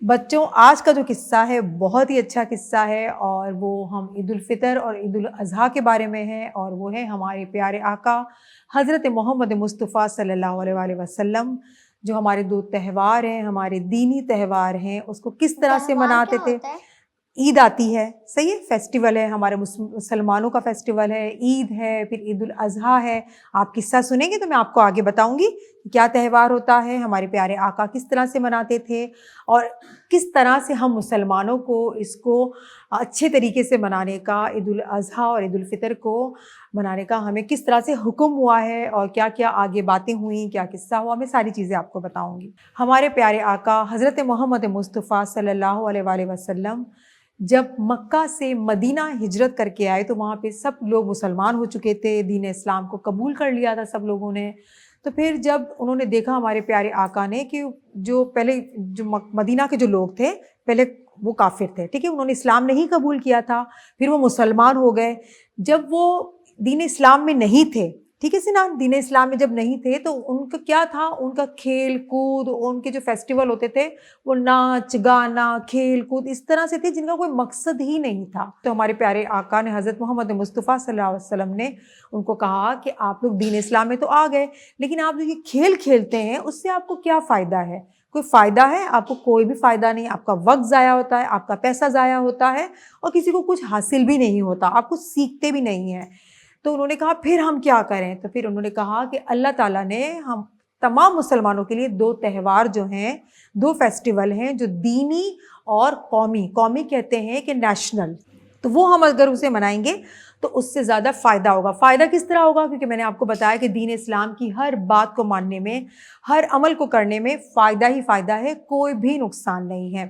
بچوں، آج کا جو قصہ ہے بہت ہی اچھا قصہ ہے، اور وہ ہم عید الفطر اور عید الاضحیٰ کے بارے میں ہے، اور وہ ہے ہمارے پیارے آقا حضرت محمد مصطفیٰ صلی اللہ علیہ وآلہ وسلم، جو ہمارے دو تہوار ہیں، ہمارے دینی تہوار ہیں، اس کو کس طرح سے تہوار مناتے کیا تھے۔ ہوتا ہے؟ عید آتی ہے، صحیح ہے، فیسٹیول ہے، ہمارے مسلمانوں کا فیسٹیول ہے، عید ہے، پھر عید الاضحیٰ ہے۔ آپ قصہ سنیں گے تو میں آپ کو آگے بتاؤں گی کہ کیا تہوار ہوتا ہے، ہمارے پیارے آقا کس طرح سے مناتے تھے، اور کس طرح سے ہم مسلمانوں کو اس کو اچھے طریقے سے منانے کا، عید الاضحیٰ اور عید الفطر کو منانے کا ہمیں کس طرح سے حکم ہوا ہے، اور کیا کیا آگے باتیں ہوئیں، کیا قصہ ہوا، میں ساری چیزیں آپ کو بتاؤں گی۔ ہمارے پیارے آقا حضرت محمد مصطفیٰ صلی اللہ علیہ وآلہ وسلم جب مکہ سے مدینہ ہجرت کر کے آئے تو وہاں پہ سب لوگ مسلمان ہو چکے تھے، دین اسلام کو قبول کر لیا تھا سب لوگوں نے۔ تو پھر جب انہوں نے دیکھا ہمارے پیارے آقا نے کہ جو پہلے جو مدینہ کے جو لوگ تھے، پہلے وہ کافر تھے، ٹھیک ہے، انہوں نے اسلام نہیں قبول کیا تھا، پھر وہ مسلمان ہو گئے۔ جب وہ دین اسلام میں نہیں تھے، ٹھیک ہے سنان، دین اسلام میں جب نہیں تھے تو ان کا کیا تھا، ان کا کھیل کود، ان کے جو فیسٹیول ہوتے تھے وہ ناچ گانا کھیل کود اس طرح سے تھے جن کا کوئی مقصد ہی نہیں تھا۔ تو ہمارے پیارے آقا نے حضرت محمد مصطفیٰ صلی اللہ علیہ وسلم نے ان کو کہا کہ آپ لوگ دین اسلام میں تو آ گئے، لیکن آپ جو یہ کھیل کھیلتے ہیں اس سے آپ کو کیا فائدہ ہے؟ کوئی فائدہ ہے؟ آپ کو کوئی بھی فائدہ نہیں، آپ کا وقت ضائع ہوتا ہے، آپ کا پیسہ ضائع ہوتا ہے، اور کسی کو کچھ حاصل بھی نہیں ہوتا، آپ کچھ سیکھتے بھی نہیں ہیں۔ تو انہوں نے کہا پھر ہم کیا کریں؟ تو پھر انہوں نے کہا کہ اللہ تعالیٰ نے ہم تمام مسلمانوں کے لیے دو تہوار جو ہیں، دو فیسٹیول ہیں جو دینی اور قومی کہتے ہیں کہ نیشنل، تو وہ ہم اگر اسے منائیں گے تو اس سے زیادہ فائدہ ہوگا۔ فائدہ کس طرح ہوگا؟ کیونکہ میں نے آپ کو بتایا کہ دین اسلام کی ہر بات کو ماننے میں، ہر عمل کو کرنے میں فائدہ ہی فائدہ ہے، کوئی بھی نقصان نہیں ہے۔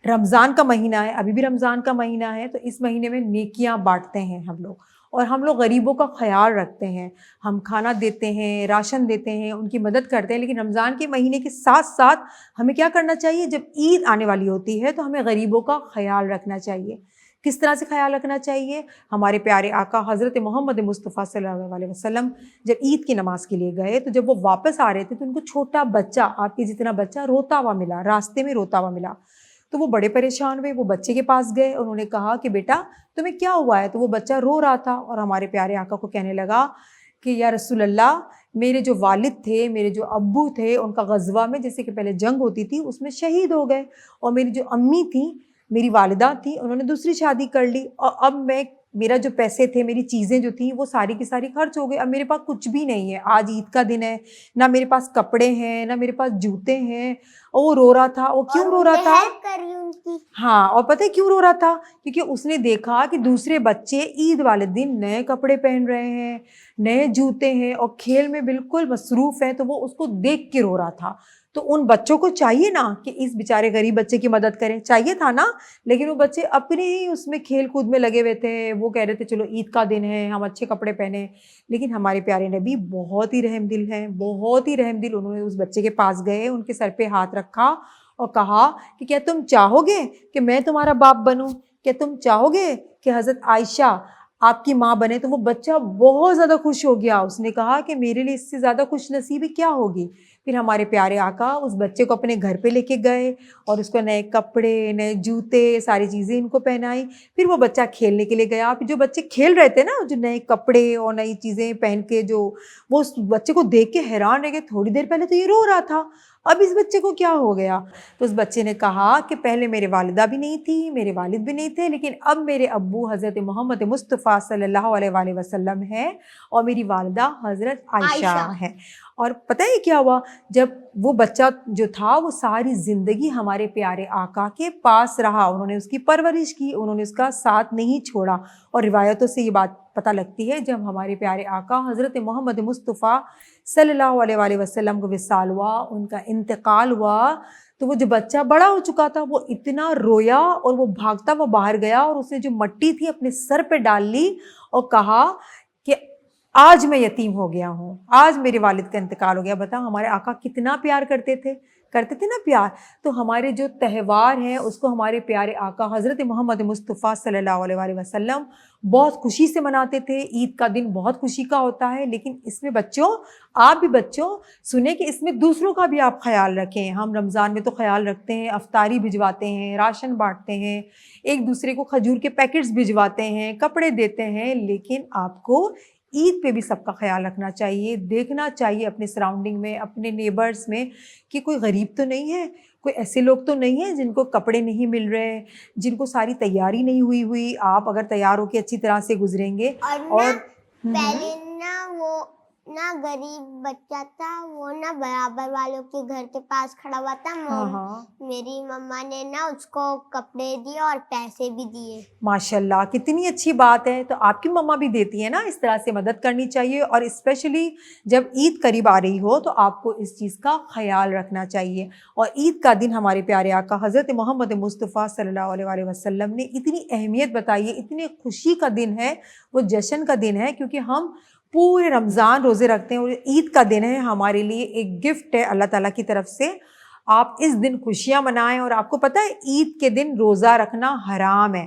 رمضان کا مہینہ ہے، ابھی بھی رمضان کا مہینہ ہے، تو اس مہینے میں نیکیاں بانٹتے ہیں ہم لوگ، اور ہم لوگ غریبوں کا خیال رکھتے ہیں، ہم کھانا دیتے ہیں، راشن دیتے ہیں، ان کی مدد کرتے ہیں۔ لیکن رمضان کے مہینے کے ساتھ ساتھ ہمیں کیا کرنا چاہیے؟ جب عید آنے والی ہوتی ہے تو ہمیں غریبوں کا خیال رکھنا چاہیے۔ کس طرح سے خیال رکھنا چاہیے؟ ہمارے پیارے آقا حضرت محمد مصطفیٰ صلی اللہ علیہ وسلم جب عید کی نماز کے لیے گئے تو جب وہ واپس آ رہے تھے تو ان کو چھوٹا بچہ، آپ کے جتنا بچہ، روتا ہوا ملا، راستے میں روتا ہوا ملا۔ تو وہ بڑے پریشان ہوئے، وہ بچے کے پاس گئے، انہوں نے کہا کہ بیٹا تمہیں کیا ہوا ہے؟ تو وہ بچہ رو رہا تھا، اور ہمارے پیارے آقا کو کہنے لگا کہ یا رسول اللہ، میرے جو والد تھے، میرے جو ابو تھے، ان کا غزوہ میں، جیسے کہ پہلے جنگ ہوتی تھی، اس میں شہید ہو گئے، اور میری جو امی تھیں، میری والدہ تھیں، انہوں نے دوسری شادی کر لی، اور اب میرا جو پیسے تھے، میری چیزیں جو تھیں وہ ساری کی ساری خرچ ہو گئی، اب میرے پاس کچھ بھی نہیں ہے، آج عید کا دن ہے، نہ میرے پاس کپڑے ہیں، نہ میرے پاس جوتے ہیں۔ اور وہ رو رہا تھا، وہ کیوں رو رہا تھا؟ ہیلپ کری ان کی۔ ہاں، اور پتہ ہے کیوں رو رہا تھا؟ کیونکہ اس نے دیکھا کہ دوسرے بچے عید والے دن نئے کپڑے پہن رہے ہیں، نئے جوتے ہیں، اور کھیل میں بالکل مصروف ہیں، تو وہ اس کو دیکھ کے رو رہا تھا۔ تو ان بچوں کو چاہیے نا کہ اس بیچارے غریب بچے کی مدد کریں، چاہیے تھا نا، لیکن وہ بچے اپنے ہی اس میں کھیل کود میں لگے ہوئے تھے، وہ کہہ رہے تھے چلو عید کا دن ہے، ہم اچھے کپڑے پہنیں۔ لیکن ہمارے پیارے نبی بہت ہی رحم دل ہیں، بہت ہی رحم دل، انہوں نے اس بچے کے پاس گئے، ان کے سر پہ ہاتھ رکھا اور کہا کہ کیا تم چاہو گے کہ میں تمہارا باپ بنوں؟ کیا تم چاہو گے کہ حضرت عائشہ آپ کی ماں بنے؟ تو وہ بچہ بہت زیادہ خوش ہو گیا، اس نے کہا کہ میرے لیے اس سے زیادہ خوش نصیبی کیا ہوگی۔ پھر ہمارے پیارے آقا اس بچے کو اپنے گھر پہ لے کے گئے، اور اس کو نئے کپڑے، نئے جوتے، ساری چیزیں ان کو پہنائی۔ پھر وہ بچہ کھیلنے کے لیے گیا، پھر جو بچے کھیل رہے تھے نا، جو نئے کپڑے اور نئی چیزیں پہن کے، جو وہ اس بچے کو دیکھ کے حیران رہ گئے، تھوڑی دیر پہلے تو یہ رو رہا تھا، اب اس بچے کو کیا ہو گیا؟ تو اس بچے نے کہا کہ پہلے میرے والدہ بھی نہیں تھی، میرے والد بھی نہیں تھے، لیکن اب میرے ابو حضرت محمد مصطفیٰ صلی اللہ علیہ وآلہ وسلم ہے، اور میری والدہ حضرت عائشہ ہے۔ اور پتہ ہے کیا ہوا؟ جب وہ بچہ جو تھا وہ ساری زندگی ہمارے پیارے آقا کے پاس رہا، انہوں نے اس کی پرورش کی، انہوں نے اس کا ساتھ نہیں چھوڑا۔ اور روایتوں سے یہ بات پتہ لگتی ہے، جب ہمارے پیارے آقا حضرت محمد مصطفیٰ صلی اللہ علیہ وآلہ وسلم کو وصال ہوا، ان کا انتقال ہوا، تو وہ جو بچہ بڑا ہو چکا تھا وہ اتنا رویا، اور وہ بھاگتا وہ باہر گیا، اور اس نے جو مٹی تھی اپنے سر پہ ڈال لی، اور کہا کہ آج میں یتیم ہو گیا ہوں، آج میرے والد کا انتقال ہو گیا۔ بتاؤ ہمارے آقا کتنا پیار کرتے تھے، کرتے تھے نا پیار. تو ہمارے جو تہوار ہیں اس کو ہمارے پیارے آقا حضرت محمد مصطفیٰ صلی اللہ علیہ وآلہ وسلم بہت خوشی سے مناتے تھے. عید کا دن بہت خوشی کا ہوتا ہے، لیکن اس میں بچوں، آپ بھی بچوں سنیں کہ اس میں دوسروں کا بھی آپ خیال رکھیں. ہم رمضان میں تو خیال رکھتے ہیں، افطاری بھجواتے ہیں، راشن بانٹتے ہیں، ایک دوسرے کو کھجور کے پیکٹس بھجواتے ہیں، کپڑے دیتے ہیں، لیکن آپ کو عید پہ بھی سب کا خیال رکھنا چاہیے. دیکھنا چاہیے اپنے سراؤنڈنگ میں، اپنے نیبرز میں کہ کوئی غریب تو نہیں ہے، کوئی ایسے لوگ تو نہیں ہیں جن کو کپڑے نہیں مل رہے، جن کو ساری تیاری نہیں ہوئی. آپ اگر تیار ہو کے اچھی طرح سے گزریں گے. اور پہلے نا وہ نا غریب بچہ تھا، وہ نا برابر والوں کے گھر کے پاس کھڑا ہوا تھا. میری مما نے نا اس کو کپڑے دیے اور پیسے بھی دیے. ماشاء اللہ، کتنی اچھی بات ہے. تو آپ کی مما بھی دیتی ہیں نا، اس طرح سے مدد کرنی چاہیے. اور اسپیشلی جب عید قریب آ رہی ہو تو آپ کو اس چیز کا خیال رکھنا چاہیے. اور عید کا دن ہمارے پیارے آقا حضرت محمد مصطفیٰ صلی اللہ علیہ وآلہ وسلم نے اتنی اہمیت بتائی ہے، اتنی خوشی کا دن ہے، وہ جشن کا دن ہے، کیونکہ ہم پورے رمضان روزے رکھتے ہیں اور عید کا دن ہے ہمارے لیے ایک گفٹ ہے اللہ تعالیٰ کی طرف سے. آپ اس دن خوشیاں منائیں. اور آپ کو پتہ ہے عید کے دن روزہ رکھنا حرام ہے.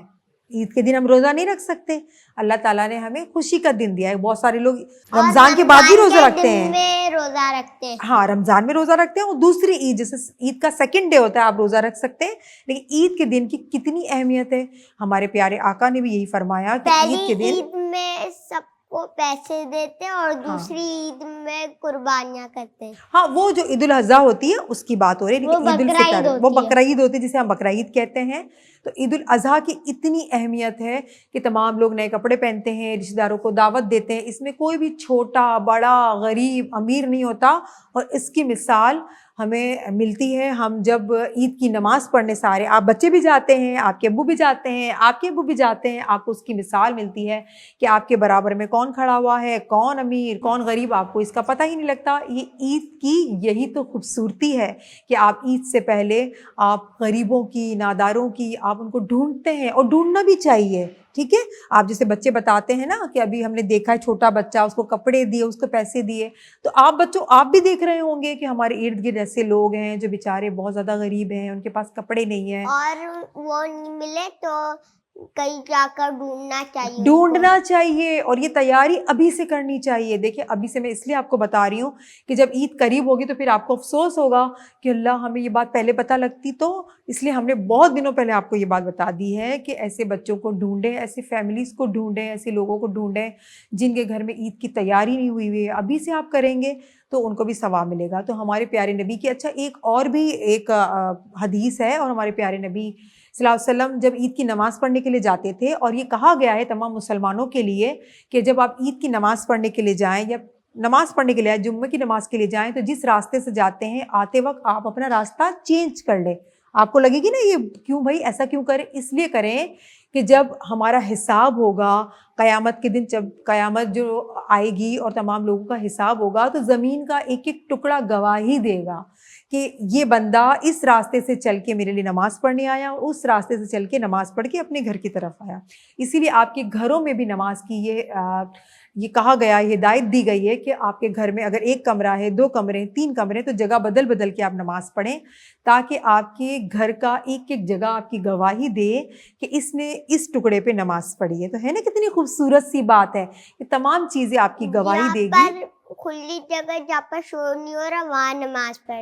عید کے دن ہم روزہ نہیں رکھ سکتے. اللہ تعالیٰ نے ہمیں خوشی کا دن دیا ہے. بہت سارے لوگ رمضان کے بعد بھی روزہ رکھتے ہیں. روزہ رکھتے ہیں، ہاں رمضان میں روزہ رکھتے ہیں. اور دوسری عید جیسے عید کا سیکنڈ ڈے ہوتا ہے آپ روزہ رکھ سکتے ہیں. لیکن عید کے دن کی کتنی اہمیت ہے. ہمارے پیارے آقا نے بھی یہی فرمایا کہ عید کے دن عید میں سب کو پیسے دیتے ہیں اور دوسری عید میں قربانیاں کرتے ہیں. ہاں وہ جو عید الاضحیٰ ہوتی ہے اس کی بات ہو رہی ہے. لیکن عید الفطر وہ بقرعید ہوتی ہے جسے ہم بقرعید کہتے ہیں. تو عید الاضحیٰ کی اتنی اہمیت ہے کہ تمام لوگ نئے کپڑے پہنتے ہیں، رشتہ داروں کو دعوت دیتے ہیں. اس میں کوئی بھی چھوٹا بڑا غریب امیر نہیں ہوتا. اور اس کی مثال ہمیں ملتی ہے ہم جب عید کی نماز پڑھنے سارے آپ بچے بھی جاتے ہیں، آپ کے ابو بھی جاتے ہیں، آپ کے ابو بھی جاتے ہیں. آپ کو اس کی مثال ملتی ہے کہ آپ کے برابر میں کون کھڑا ہوا ہے، کون امیر کون غریب، آپ کو اس کا پتہ ہی نہیں لگتا. یہ عید کی یہی تو خوبصورتی ہے کہ آپ عید سے پہلے آپ غریبوں کی، ناداروں کی، آپ ان کو ڈھونڈتے ہیں. اور ڈھونڈنا بھی چاہیے. ٹھیک ہے، آپ جیسے بچے بتاتے ہیں نا کہ ابھی ہم نے دیکھا ہے چھوٹا بچہ، اس کو کپڑے دیے، اس کو پیسے دیے. تو آپ بچوں آپ بھی دیکھ رہے ہوں گے کہ ہمارے ارد گرد ایسے لوگ ہیں جو بیچارے بہت زیادہ غریب ہیں، ان کے پاس کپڑے نہیں ہیں. اور وہ نہیں ملے تو کہیں جا کر ڈھونڈنا چاہیے. اور یہ تیاری ابھی سے کرنی چاہیے. دیکھیں ابھی سے میں اس لیے آپ کو بتا رہی ہوں کہ جب عید قریب ہوگی تو پھر آپ کو افسوس ہوگا کہ اللہ ہمیں یہ بات پہلے پتہ لگتی. تو اس لیے ہم نے بہت دنوں پہلے آپ کو یہ بات بتا دی ہے کہ ایسے بچوں کو ڈھونڈیں، ایسے فیملیز کو ڈھونڈیں، ایسے لوگوں کو ڈھونڈیں جن کے گھر میں عید کی تیاری نہیں ہوئی ہے. ابھی سے آپ کریں گے تو ان کو بھی ثواب ملے گا. تو ہمارے پیارے نبی کی ایک اور بھی ایک حدیث ہے. اور ہمارے پیارے نبی صلی اللہ علیہ وسلم جب عید کی نماز پڑھنے کے لیے جاتے تھے، اور یہ کہا گیا ہے تمام مسلمانوں کے لیے کہ جب آپ عید کی نماز پڑھنے کے لیے جائیں یا نماز پڑھنے کے لیے جمعہ کی نماز کے لیے جائیں تو جس راستے سے جاتے ہیں آتے وقت آپ اپنا راستہ چینج کر لیں. آپ کو لگے گی نا یہ کیوں بھائی ایسا کیوں کریں؟ اس لیے کریں کہ جب ہمارا حساب ہوگا قیامت کے دن، جب قیامت جو آئے گی اور تمام لوگوں کا حساب ہوگا تو زمین کا ایک ایک ٹکڑا گواہی دے گا کہ یہ بندہ اس راستے سے چل کے میرے لیے نماز پڑھنے آیا، اس راستے سے چل کے نماز پڑھ کے اپنے گھر کی طرف آیا. اسی لیے آپ کے گھروں میں بھی نماز کی یہ کہا گیا، یہ ہدایت دی گئی ہے کہ آپ کے گھر میں اگر ایک کمرہ ہے، 2 کمرے، 3 کمرے، تو جگہ بدل بدل کے آپ نماز پڑھیں تاکہ آپ کے گھر کا ایک ایک جگہ آپ کی گواہی دے کہ اس نے اس ٹکڑے پہ نماز پڑھی ہے. تو ہے نا کتنی خوبصورت سی بات ہے کہ تمام چیزیں آپ کی گواہی دے گی. کھلی جگہ جہاں پر شور نہیں ہو رہا وہاں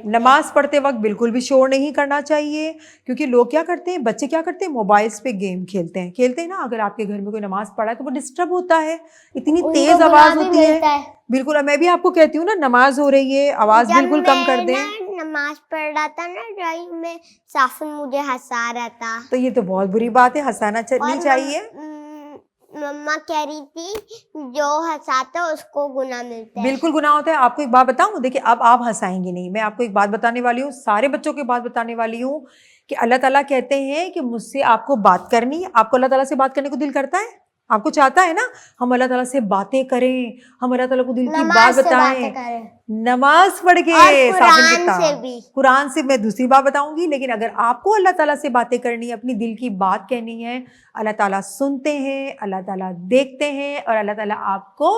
نماز پڑھتے وقت بالکل بھی شور نہیں کرنا چاہیے. کیونکہ لوگ کیا کرتے ہیں، بچے کیا کرتے ہیں، موبائلز پہ گیم کھیلتے ہیں نا. اگر آپ کے گھر میں کوئی نماز پڑھا ہے تو وہ ڈسٹرب ہوتا ہے، اتنی تیز آواز ہوتی ہے. بالکل میں بھی آپ کو کہتی ہوں نا نماز ہو رہی ہے، آواز بالکل کم کر دیں. نماز پڑھ رہا تھا نا ڈرائنگ میں، صافن مجھے ہنسا رہا تھا. تو یہ تو بہت بری بات ہے، ہنسانا نہیں چاہیے. مما کہہ رہی تھی جو ہنساتا ہے اس کو گناہ ملتا ہے. بالکل گناہ ہوتا ہے. آپ کو ایک بات بتاؤں، دیکھیں اب آپ ہنسائیں گے نہیں، میں آپ کو ایک بات بتانے والی ہوں، سارے بچوں کی بات بتانے والی ہوں کہ اللہ تعالیٰ کہتے ہیں کہ مجھ سے آپ کو بات کرنی ہے. آپ کو اللہ تعالیٰ سے بات کرنے کو دل کرتا ہے؟ آپ کو چاہتا ہے نا ہم اللہ تعالیٰ سے باتیں کریں، ہم اللہ تعالیٰ کو دل کی بات بتائیں، نماز پڑھ کے، قرآن سے. میں دوسری بات بتاؤں گی، لیکن اگر آپ کو اللہ تعالیٰ سے باتیں کرنی ہے، اپنی دل کی بات کہنی ہے، اللہ تعالیٰ سنتے ہیں، اللہ تعالیٰ دیکھتے ہیں اور اللہ تعالیٰ آپ کو